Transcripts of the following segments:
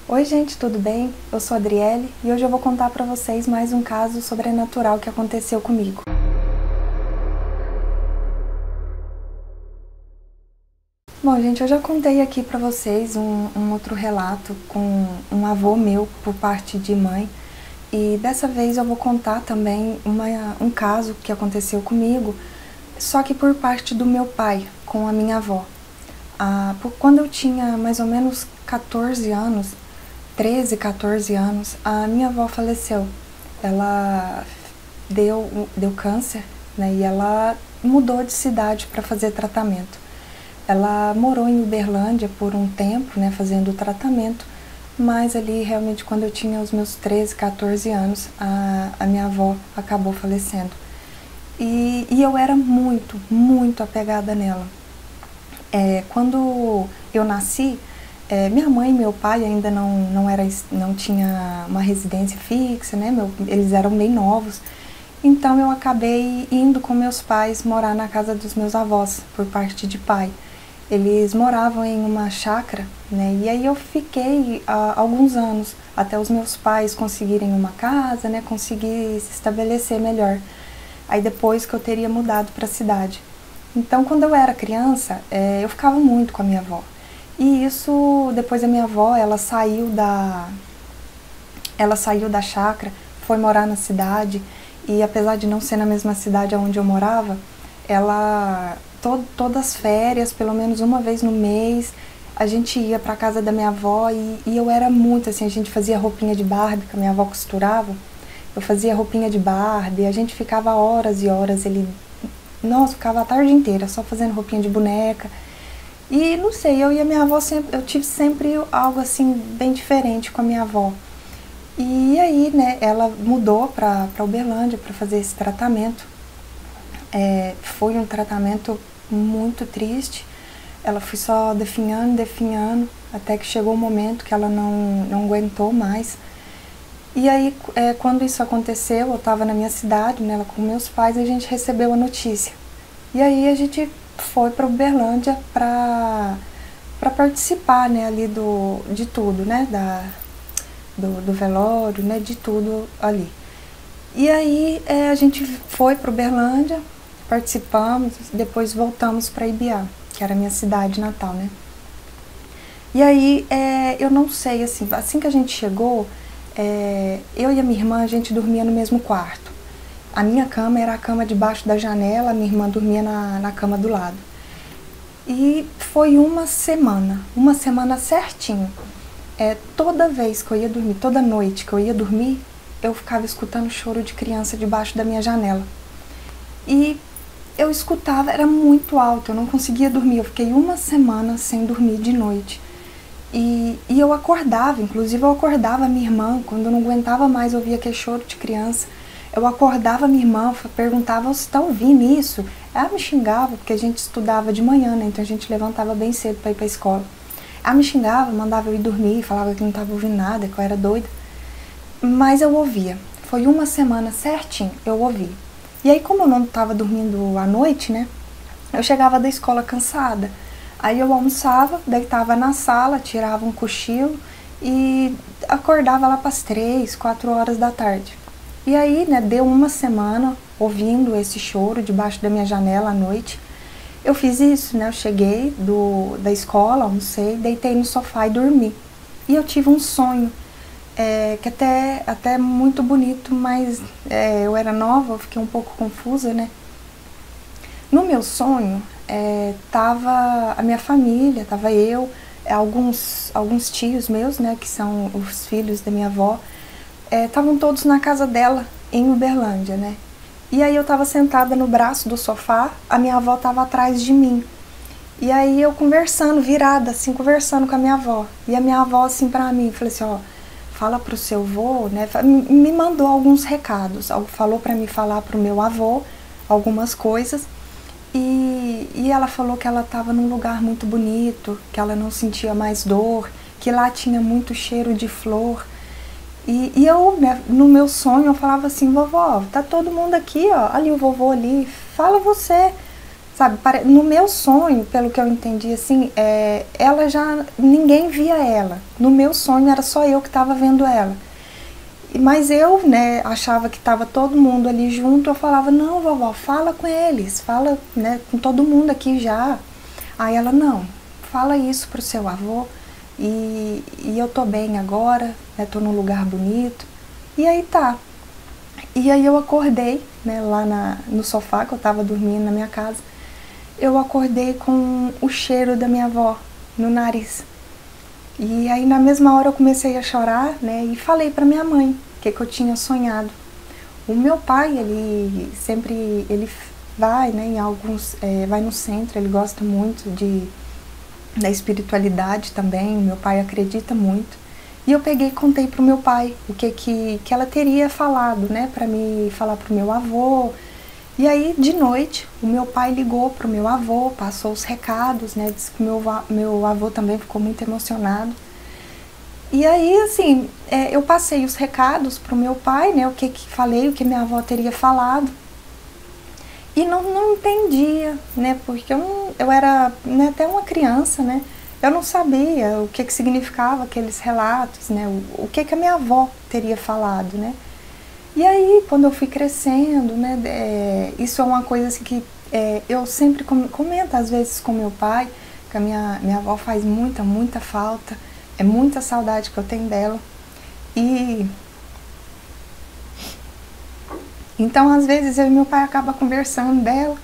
Oi gente, tudo bem? Eu sou a Adriele e hoje eu vou contar para vocês mais um caso sobrenatural que aconteceu comigo. Bom gente, eu já contei aqui para vocês um outro relato com um avô meu por parte de mãe e dessa vez eu vou contar também um caso que aconteceu comigo, só que por parte do meu pai com a minha avó. Quando eu tinha mais ou menos 14 anos, 13, 14 anos, a minha avó faleceu. Ela deu câncer, né, e ela mudou de cidade para fazer tratamento. Ela morou em Uberlândia por um tempo, né, fazendo o tratamento, mas ali realmente quando eu tinha os meus 13, 14 anos, a minha avó acabou falecendo. E eu era muito, muito apegada nela. Quando eu nasci, minha mãe e meu pai ainda não tinha uma residência fixa, né? Eles eram bem novos, então eu acabei indo com meus pais morar na casa dos meus avós, por parte de pai. Eles moravam em uma chácara, né? E aí eu fiquei alguns anos, até os meus pais conseguirem uma casa, né? Conseguir se estabelecer melhor. Aí depois que eu teria mudado para a cidade. Então, quando eu era criança, eu ficava muito com a minha avó. E isso, depois a minha avó, ela saiu da chácara, foi morar na cidade, e apesar de não ser na mesma cidade onde eu morava, ela, todas as férias, pelo menos uma vez no mês, a gente ia para casa da minha avó e eu era muito assim, a gente fazia roupinha de Barbie, que a minha avó costurava, eu fazia roupinha de Barbie, a gente ficava horas e horas ali. Nossa, ficava a tarde inteira só fazendo roupinha de boneca. E não sei, eu e a minha avó eu tive sempre algo assim bem diferente com a minha avó. E aí, né, ela mudou para Uberlândia para fazer esse tratamento. Foi um tratamento muito triste. Ela foi só definhando, até que chegou um momento que ela não aguentou mais. E aí, quando isso aconteceu, eu estava na minha cidade, né, com meus pais, e a gente recebeu a notícia. E aí a gente foi para Uberlândia para participar, né, ali de tudo, né, do velório, né, de tudo ali. E aí a gente foi para Uberlândia, participamos, depois voltamos para Ibiá, que era a minha cidade natal, né. E aí eu não sei, assim que a gente chegou, eu e a minha irmã, a gente dormia no mesmo quarto. A minha cama era a cama debaixo da janela, a minha irmã dormia na cama do lado. E foi uma semana certinho. Toda vez que eu ia dormir, toda noite que eu ia dormir, eu ficava escutando choro de criança debaixo da minha janela. E eu escutava, era muito alto, eu não conseguia dormir. Eu fiquei uma semana sem dormir de noite. E eu acordava, inclusive eu acordava a minha irmã, quando eu não aguentava mais ouvir aquele choro de criança. Eu acordava a minha irmã, perguntava, você está ouvindo isso? Ela me xingava, porque a gente estudava de manhã, né? Então a gente levantava bem cedo para ir para a escola. Ela me xingava, mandava eu ir dormir, falava que não estava ouvindo nada, que eu era doida. Mas eu ouvia. Foi uma semana certinho, eu ouvi. E aí, como eu não estava dormindo à noite, né? Eu chegava da escola cansada. Aí eu almoçava, deitava na sala, tirava um cochilo e acordava lá para as 3, 4 horas da tarde. E aí, né, deu uma semana ouvindo esse choro debaixo da minha janela à noite. Eu fiz isso, né, eu cheguei da escola, almocei, deitei no sofá e dormi. E eu tive um sonho, que até muito bonito, mas eu era nova, eu fiquei um pouco confusa, né. No meu sonho, tava a minha família, tava eu, alguns tios meus, né, que são os filhos da minha avó, estavam todos na casa dela, em Uberlândia, né? E aí eu estava sentada no braço do sofá, a minha avó estava atrás de mim. E aí eu conversando, virada, assim, conversando com a minha avó. E a minha avó, assim, pra mim, falou assim, ó, fala pro seu avô, né? Me mandou alguns recados, falou pra mim falar pro meu avô algumas coisas. E ela falou que ela estava num lugar muito bonito, que ela não sentia mais dor, que lá tinha muito cheiro de flor. E eu, né, no meu sonho, eu falava assim, vovó, tá todo mundo aqui, ó, ali o vovô ali, fala você, sabe, no meu sonho, pelo que eu entendi, assim, ela já, ninguém via ela. No meu sonho era só eu que estava vendo ela. Mas eu, né, achava que estava todo mundo ali junto, eu falava, não, vovó, fala com eles, fala, né, com todo mundo aqui já. Aí ela, não, fala isso pro seu avô, e eu tô bem agora, né, tô num lugar bonito. E aí tá. E aí eu acordei, né, lá no sofá, que eu tava dormindo na minha casa, eu acordei com o cheiro da minha avó no nariz. E aí na mesma hora eu comecei a chorar, né, e falei pra minha mãe o que eu tinha sonhado. O meu pai, ele vai, né, em alguns, vai no centro, ele gosta muito da espiritualidade também, o meu pai acredita muito. E eu peguei e contei pro meu pai o que ela teria falado, né, pra me falar pro meu avô. E aí, de noite, o meu pai ligou pro meu avô, passou os recados, né, disse que meu avô também ficou muito emocionado. E aí, assim, eu passei os recados pro meu pai, né, o que falei, o que minha avó teria falado. E não entendia, né, porque eu era, né, até uma criança, né, eu não sabia o que significava aqueles relatos, né, o que a minha avó teria falado, né. E aí, quando eu fui crescendo, né, isso é uma coisa assim, que eu sempre comento às vezes com meu pai, que a minha avó faz muita falta, é muita saudade que eu tenho dela. E então, às vezes, eu e meu pai acabam conversando dela,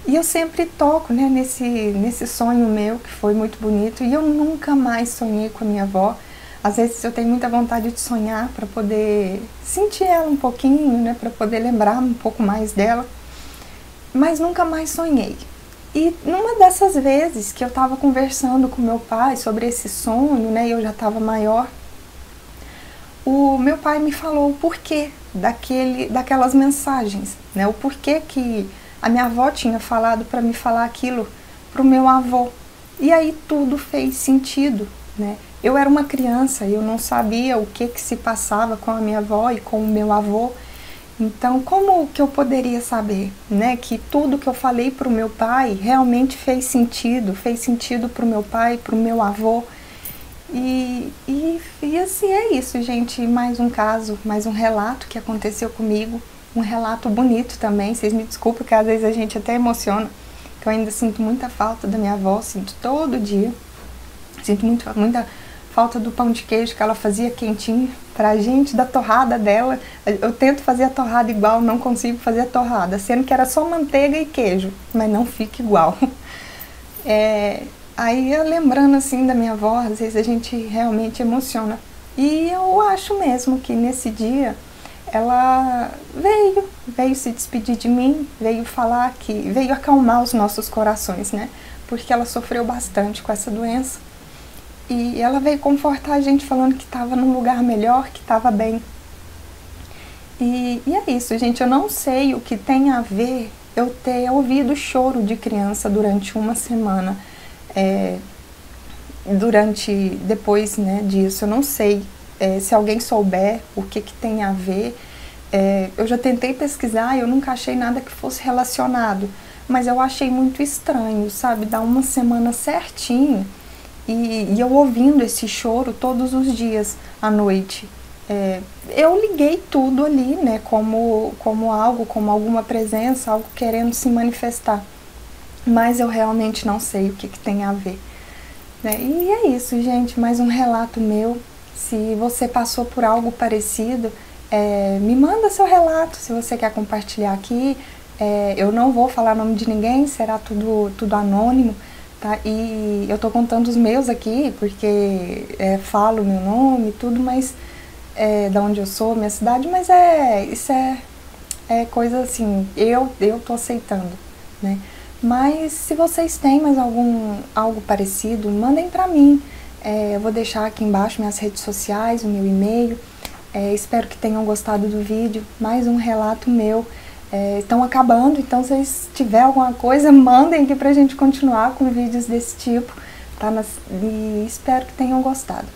e eu sempre toco, né, nesse sonho meu, que foi muito bonito, e eu nunca mais sonhei com a minha avó. Às vezes eu tenho muita vontade de sonhar para poder sentir ela um pouquinho, né, para poder lembrar um pouco mais dela, mas nunca mais sonhei. E numa dessas vezes que eu estava conversando com meu pai sobre esse sonho, né, eu já estava maior, o meu pai me falou o porquê daquelas mensagens, né, o porquê que a minha avó tinha falado para me falar aquilo pro meu avô. E aí tudo fez sentido, né? Eu era uma criança, eu não sabia o que se passava com a minha avó e com o meu avô. Então, como que eu poderia saber, né, que tudo que eu falei para o meu pai realmente fez sentido para o meu pai, para o meu avô. E assim é isso, gente. Mais um caso, mais um relato que aconteceu comigo. Um relato bonito também. Vocês me desculpem que às vezes a gente até emociona, que eu ainda sinto muita falta da minha avó, sinto todo dia. Sinto muita falta do pão de queijo que ela fazia quentinho pra gente, da torrada dela. Eu tento fazer a torrada igual, não consigo fazer a torrada, sendo que era só manteiga e queijo, mas não fica igual. Aí eu lembrando assim da minha avó, às vezes a gente realmente emociona. E eu acho mesmo que nesse dia ela veio se despedir de mim, veio falar veio acalmar os nossos corações, né? Porque ela sofreu bastante com essa doença. E ela veio confortar a gente falando que estava num lugar melhor, que estava bem. E é isso, gente. Eu não sei o que tem a ver eu ter ouvido choro de criança durante uma semana. Depois, né, disso, eu não sei se alguém souber o que tem a ver. Eu já tentei pesquisar e eu nunca achei nada que fosse relacionado. Mas eu achei muito estranho, sabe? Dar uma semana certinho. E eu ouvindo esse choro todos os dias à noite. Eu liguei tudo ali, né, como algo, como alguma presença, algo querendo se manifestar. Mas eu realmente não sei o que tem a ver. Né? E é isso, gente, mais um relato meu. Se você passou por algo parecido, me manda seu relato, se você quer compartilhar aqui. Eu não vou falar o nome de ninguém, será tudo anônimo. Tá? E eu tô contando os meus aqui, porque falo meu nome e tudo, mas da onde eu sou, minha cidade, mas isso é coisa assim, eu tô aceitando, né? Mas se vocês têm mais algo parecido, mandem pra mim. Eu vou deixar aqui embaixo minhas redes sociais, o meu e-mail. Espero que tenham gostado do vídeo. Mais um relato meu. Estão acabando, então se vocês tiverem alguma coisa, mandem aqui pra gente continuar com vídeos desse tipo, tá? E espero que tenham gostado,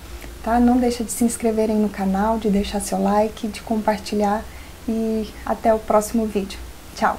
tá? Não deixa de se inscreverem no canal, de deixar seu like, de compartilhar e até o próximo vídeo. Tchau!